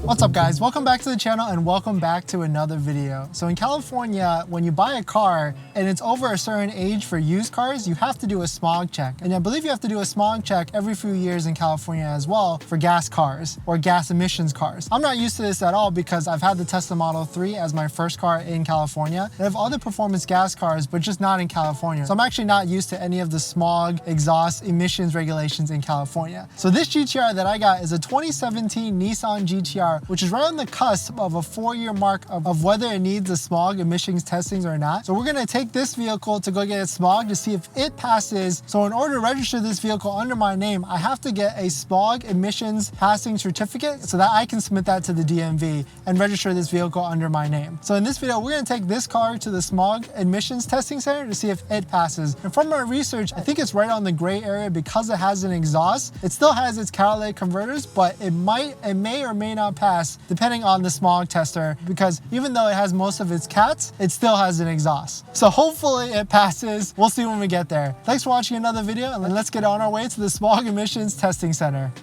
What's up guys, welcome back to the channel and welcome back to another video. So in California, when you buy a car and it's over a certain age for used cars, you have to do a smog check. And I believe you have to do a smog check every few years in California as well for gas cars or gas emissions cars. I'm not used to this at all because I've had the Tesla Model 3 as my first car in California. I have other performance gas cars, but just not in California. So I'm actually not used to any of the smog, exhaust, emissions regulations in California. So this GTR that I got is a 2017 Nissan GTR, which is right on the cusp of a 4-year mark of whether it needs the smog emissions testings or not. So we're gonna take this vehicle to go get it smog to see if it passes. So in order to register this vehicle under my name, I have to get a smog emissions passing certificate so that I can submit that to the DMV and register this vehicle under my name. So in this video, we're gonna take this car to the smog emissions testing center to see if it passes. And from my research, I think it's right on the gray area because it has an exhaust. It still has its catalytic converters, but it may or may not pass depending on the smog tester, because even though it has most of its cats, it still has an exhaust. So hopefully it passes. We'll see when we get there. Thanks for watching another video, and let's get on our way to the smog emissions testing center.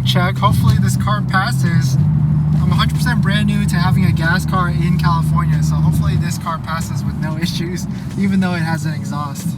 Check. Hopefully this car passes. I'm 100% brand new to having a gas car in California, so hopefully this car passes with no issues, even though it has an exhaust.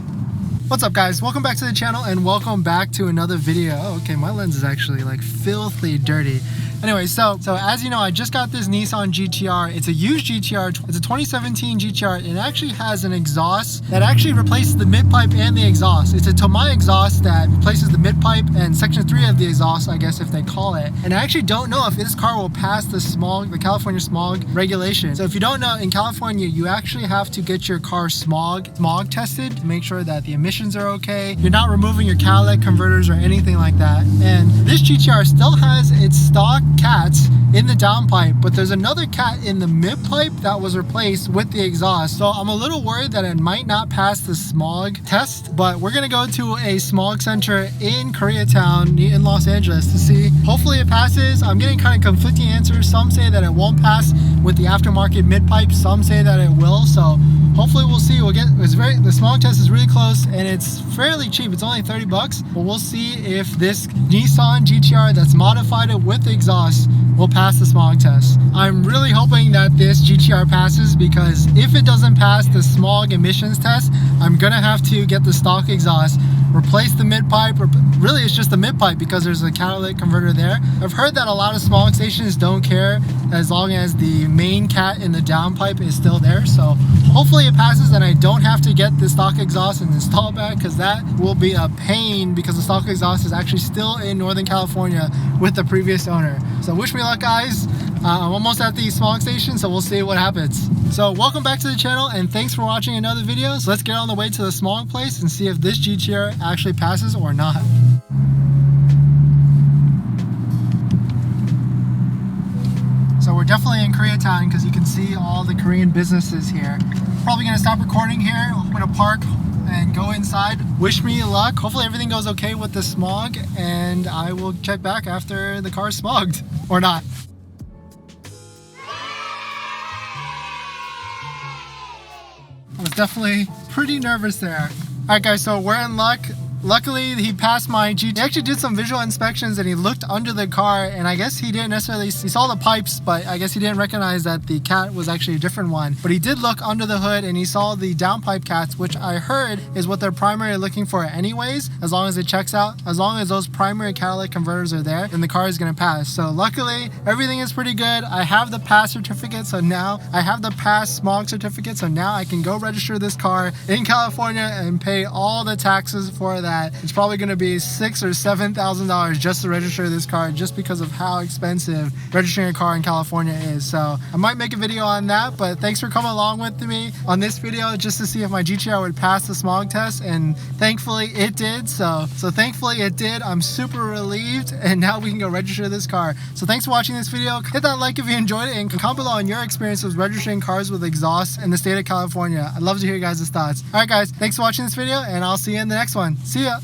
What's up guys, welcome back to the channel and welcome back to another video. Oh, okay, my lens is actually like filthy dirty. Anyway, so as you know, I just got this Nissan GTR. It's a used GTR. It's a 2017 GTR. It actually has an exhaust that actually replaces the mid-pipe and the exhaust. It's a Tomai exhaust that replaces the mid-pipe and section 3 of the exhaust, I guess if they call it. And I actually don't know if this car will pass the California smog regulation. So if you don't know, in California, you actually have to get your car smog tested to make sure that the emissions are okay. You're not removing your catalytic converters or anything like that. And this GTR still has its stock cats in the downpipe, but there's another cat in the mid-pipe that was replaced with the exhaust. So I'm a little worried that it might not pass the smog test, but we're gonna go to a smog center in Koreatown in Los Angeles to see. Hopefully it passes. I'm getting kind of conflicting answers. Some say that it won't pass with the aftermarket mid-pipe, some say that it will. So hopefully we'll see. The smog test is really close and it's fairly cheap. It's only 30 bucks, but we'll see if this Nissan GTR that's modified it with the exhaust will pass the smog test. I'm really hoping that this GTR passes, because if it doesn't pass the smog emissions test, I'm gonna have to get the stock exhaust, replace the mid-pipe. Really it's just the mid-pipe because there's a catalytic converter there. I've heard that a lot of smog stations don't care as long as the main cat in the downpipe is still there. So hopefully it passes and I don't have to get the stock exhaust and install it back, because that will be a pain because the stock exhaust is actually still in Northern California with the previous owner. So wish me luck guys. I'm almost at the smog station, so we'll see what happens. So welcome back to the channel and thanks for watching another video. So let's get on the way to the smog place and see if this GTR actually passes or not. So we're definitely in Koreatown because you can see all the Korean businesses here. Probably gonna stop recording here. I'm gonna park and go inside. Wish me luck. Hopefully everything goes okay with the smog, and I will check back after the car is smogged or not. I was definitely pretty nervous there. All right guys, so we're in luck. Luckily, he passed my GTR. He actually did some visual inspections and he looked under the car, and I guess he didn't necessarily, he saw the pipes, but I guess he didn't recognize that the cat was actually a different one. But he did look under the hood and he saw the downpipe cats, which I heard is what they're primarily looking for anyways. As long as it checks out, as long as those primary catalytic converters are there, then the car is gonna pass. So luckily, everything is pretty good. I have the pass certificate, so now I have the pass smog certificate, so now I can go register this car in California and pay all the taxes for that. It's probably going to be $6,000 or $7,000 just to register this car, just because of how expensive registering a car in California is. So I might make a video on that, but thanks for coming along with me on this video just to see if my GTR would pass the smog test, and thankfully it did. So thankfully it did. I'm super relieved, and now we can go register this car. So thanks for watching this video. Hit that like if you enjoyed it, and comment below on your experiences registering cars with exhaust in the state of California. I'd love to hear your guys' thoughts. All right guys, thanks for watching this video, and I'll see you in the next one. See ya.